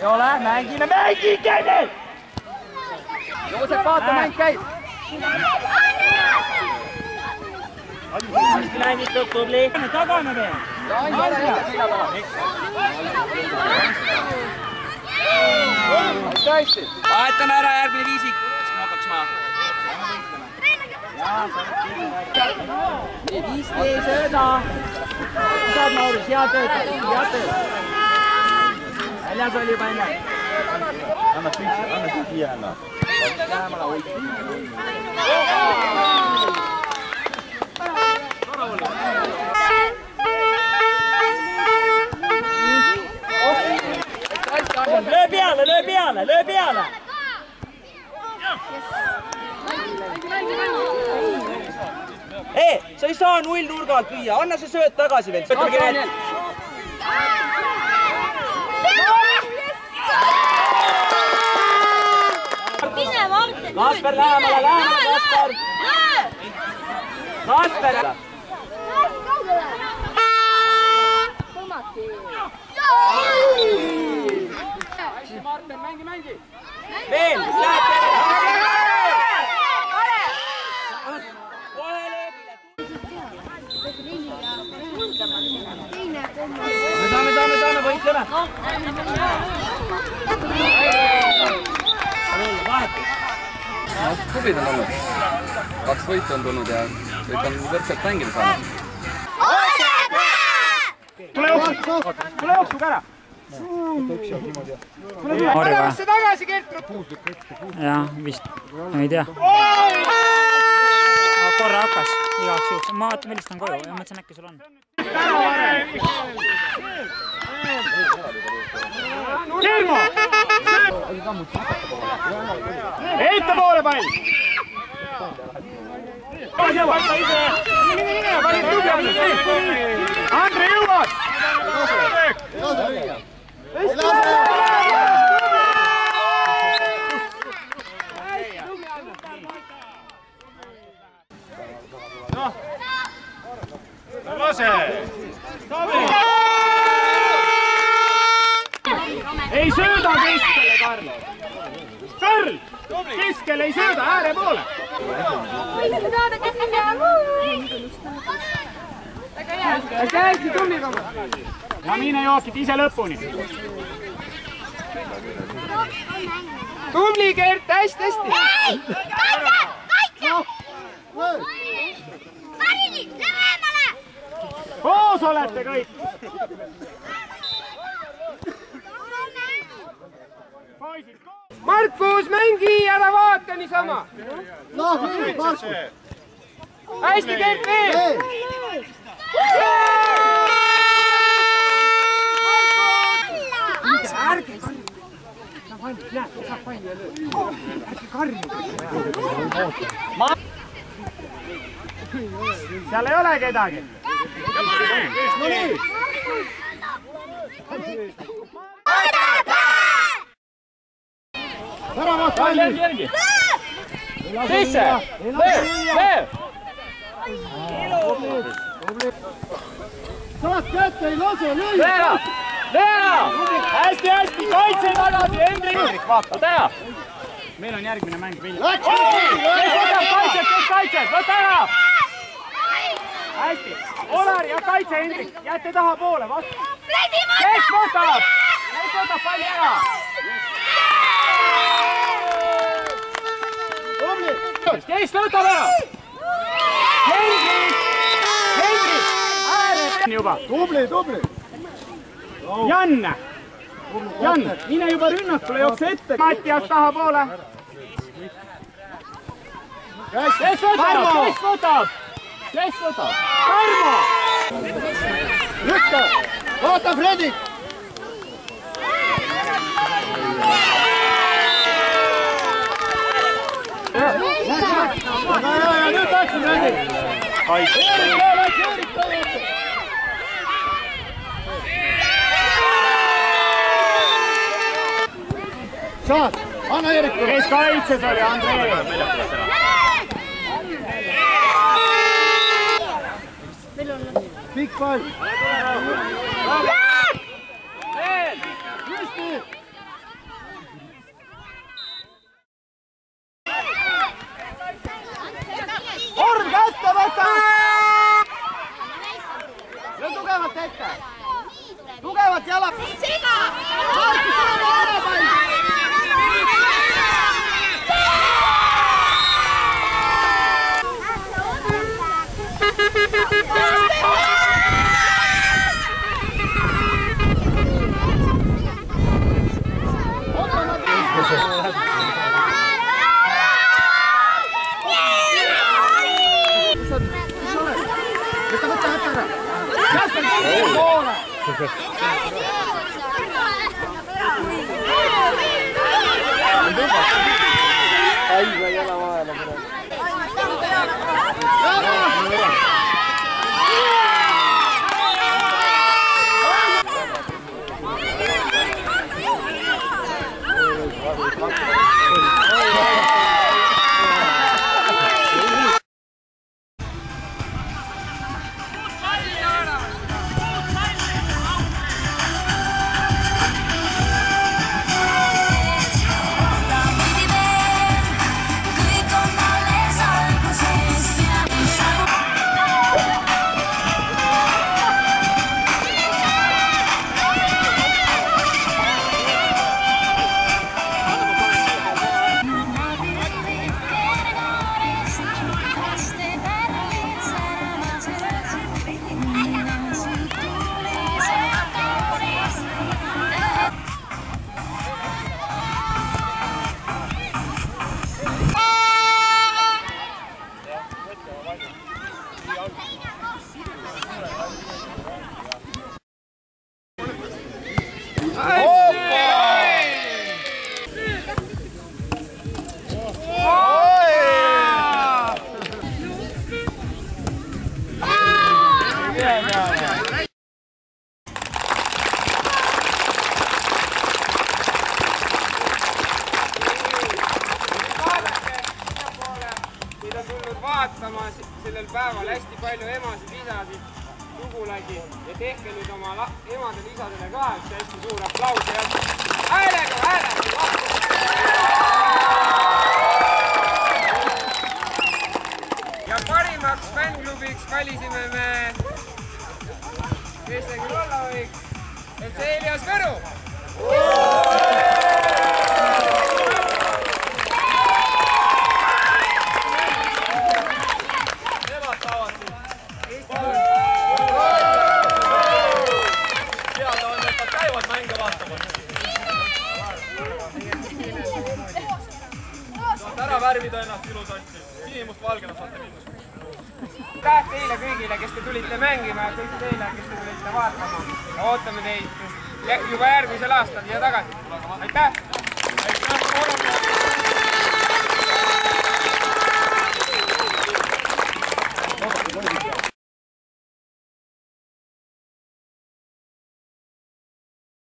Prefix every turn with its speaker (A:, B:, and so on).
A: ei ole, mängime, mängige nüüd!
B: Joosep, vaata, mäng käib!
A: Hästi mängitud, tubli! Tagane veel!
B: Vahetame ära järgmine viisik! Hakkaks maa!
A: Nii, 5 ei sööda! Saad Maurits, hea tööd! Väljas oli juba enne! Anna siia anna! Löö peale! Sa ei saa null nurga alt lüüa, anna see sööt tagasi veel. Kasper, lähemale, Kasper! Kasper!
B: Martin, mängi!
A: Veel! Me saame, võitleme!
B: Tublid on olnud. 2 võitu on tulnud ja kõik on võrdselt mängida saanud.
A: Tule jooksuga ära! Tagasi Gertrud!
C: Jah, vist, ei tea. Korra hakkas, igaks juhuks. Ma vaatan, millist on koju ja mõtlesin, äkki sul on.
A: Kirmo! Eita poole pall! Andre, jõuad! Lase! Ei sööda keskele, Karl! Karl! Keskele ei sööda, ääre poole! Hästi tubli kogu! Ja mine jookid ise lõpuni! Tubli, Gert! Hästi! Koos olete kõik! Markus, mängi, ära vaata niisama! Markus! Hästi, Gert, veel! Ärge! Saab palju ja löö. Äkki karju! Seal ei ole kedagi! No nii! Väravat valmis! Sisse! Löö! Saad kätte, ei lase, löö! Lea! Hästi! Kaitse tagasi, Hendrik! Vaata, tea! Meil on järgmine mäng vilja. Kes kaitset? Võta ära! Hästi! Olar ja kaitse, Hendrik! Jätte taha poole, vastu! Kes võtab palli ära! Kes võtab ära? Hendrik! Ääre! Juba! Tubli! Jan, mine juba rünnakule, jookse ette! Mattias taha poole! Kes võtab? Karmo! Lükka! Vaata Fredrik! Nüüd läksin Fredrik! Saad, anna Eerikule! Kes kaitses oli, Andrei? Pikk pall! Just nii! Ai, vai alla mano.
D: Vaatama sellel päeval hästi palju emasid, isasid, sugulasi ja tehke nüüd oma emadele, isadele ka üks hästi suur aplaus ja häälega! Ja parimaks fännklubiks valisime me, kes see küll olla võiks, et see Elias Võru!
B: Ära värvida ennast ilusasti, sinimust valgena saate minna.
D: Aitäh teile kõigile, kes te tulite mängima ja kõik teile, kes te tulite vaatama. Ootame teid juba järgmisel aastal ja tagasi. Aitäh!